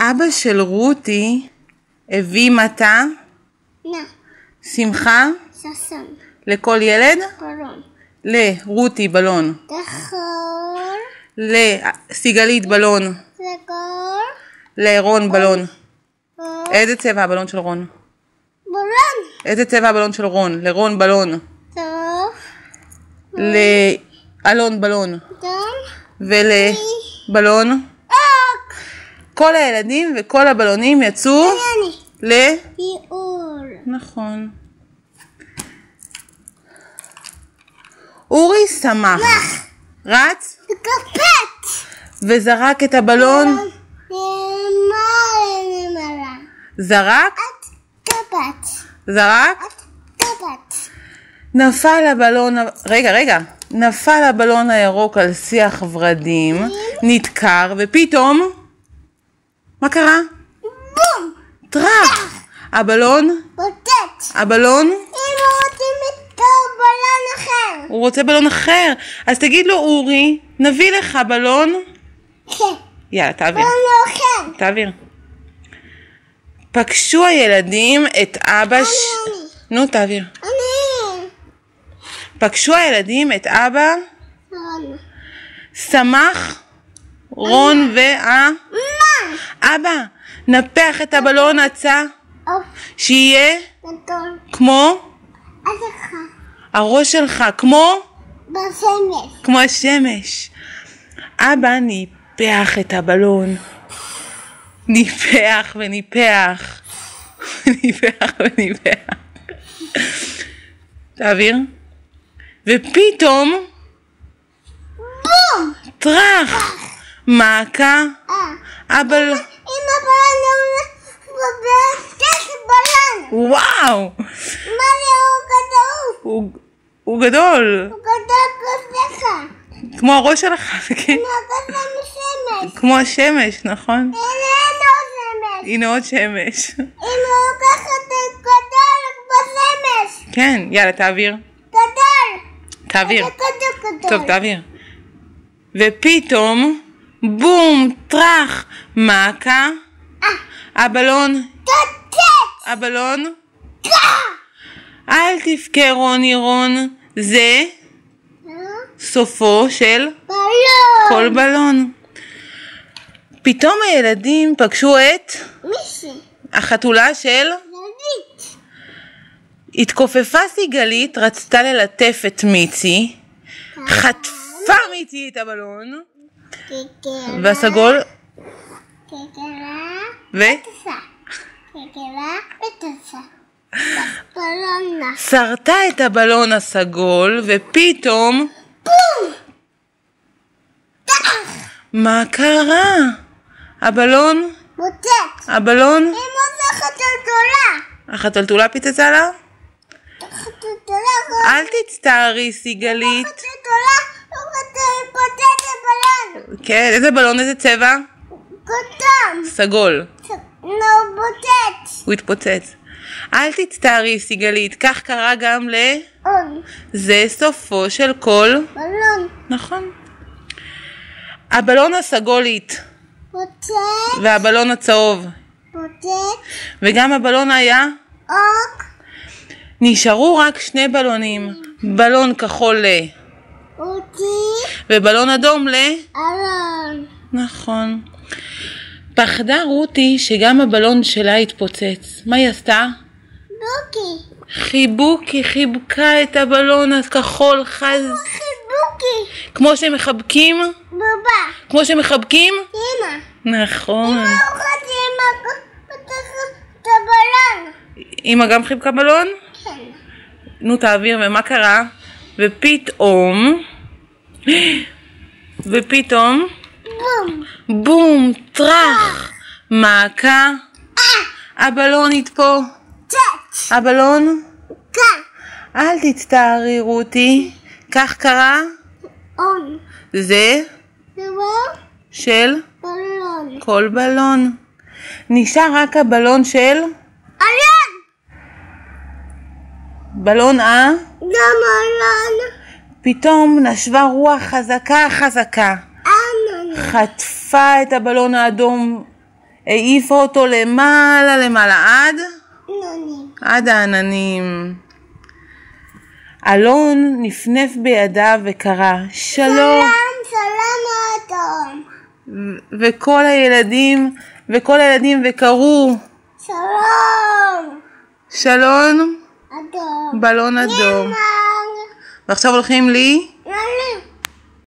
אבא של רותי הביא מתה, שמחה, ששון, לכל ילד, בלון, לרותי בלון, דחור, לסיגלית בלון, סגור, לרון בלון. אור, איזה צבע הבלון של רון? בלון, איזה צבע הבלון של רון? לרון בלון, טוב, לאלון בלון, דום, ולבלון. אוק, כל הילדים וכל הבלונים יצאו אני, ל... ביאור, נכון. אורי שמח, רץ קפץ, וזרק את הבלון, למעלה, זרק, קפץ, זרק, קפץ, נפל הבלון, רגע, נפל הבלון הירוק על שיח ורדים, נתקר, ופתאום, מה קרה? בום, טראח, הבלון, בוטט, הבלון, אם רוצים את בלון אחר, הוא רוצה בלון אחר, אז תגיד לו אורי, נביא לך בלון, כן, יאללה תעביר, בלון אחר, תעביר. פגשו הילדים את אבא נו תעביר. אני, פגשו הילדים את אבא, רון, שמח, רון מה? אבא, נפח את הבלון הצע, אוף, שיהיה גדול, כמו עליך, הראש שלך, כמו בשמש, השמש. אבא ניפח את הבלון, ניפח וניפח, ניפח וניפח. תעביר. ופתאום בום, טראח, מעקה, אם הבלון בבטח בלון, וואו, מה הוא גדול, הוא גדול, הוא גדול ככה, כמו הראש שלך, כן? מה כזה משמש, כמו השמש, נכון? הנה עוד שמש, הנה עוד שמש. אם הוא ככה גדול בשמש, כן, יאללה תעביר, גדול, תעביר. גדול, טוב, תעביר. ופתאום, בום, טראח, מעקה, הבלון, הבלון, אל תבכה רוני רון, זה סופו של בלון, כל בלון. פתאום הילדים פגשו את מישהי, החתולה של... ילדית, התכופפה סיגלית, רצתה ללטף את מיצי, חטפה מיצי את הבלון, והסגול, כגרה, כגרה ותסה, בלונה, שרטה את הבלון הסגול, ופתאום, בום, מה קרה? הבלון, בוטט, הבלון, אם זה חתולתולה, החתולתולה פיצצה לה? חתולתולה, אל תצטערי סיגלית. חתולתולה, הוא בוטט הבלון, כן, איזה בלון, איזה צבע? קודם, סגול, לא בוטט, הוא התפוצץ. אל תצטערי סיגלית, כך קרה גם און, זה סופו של כל... בלון, נכון. הבלון הסגולית בוטט, והבלון הצהוב בוטט, וגם הבלון היה, אוק, נשארו רק שני בלונים, בלון כחול אותי, ובלון אדום אלון, נכון. פחדה רותי שגם הבלון שלה התפוצץ. מה היא עשתה? בוקי, היא חיבקה את הבלון הכחול חז, חיבוקי, כמו שמחבקים, בובה, כמו שמחבקים, אמא, נכון. אמא אוכלתי אמא פתח את הבלון, אמא גם חיבקה בלון? כן, נו תעביר, ומה קרה? ופתאום, בום, בום, טראח, מעקה, הבלון התפוצץ, צ'ט, הבלון, כאן, אל תצטערי רותי, כך קרה, און, זה דבר, של בלון, כל בלון. נשאר רק הבלון של אלון, בלון גם אלון, פתאום נשבה רוח חזקה, אנון, חטפה את הבלון האדום העיפה אותו למעלה למעלה נונים. עד העננים. אלון נפנף בידיו וקרא שלום. שלום אדום. וכל הילדים וקראו שלום. שלום אדום. בלון אדום. אמא. ועכשיו הולכים לי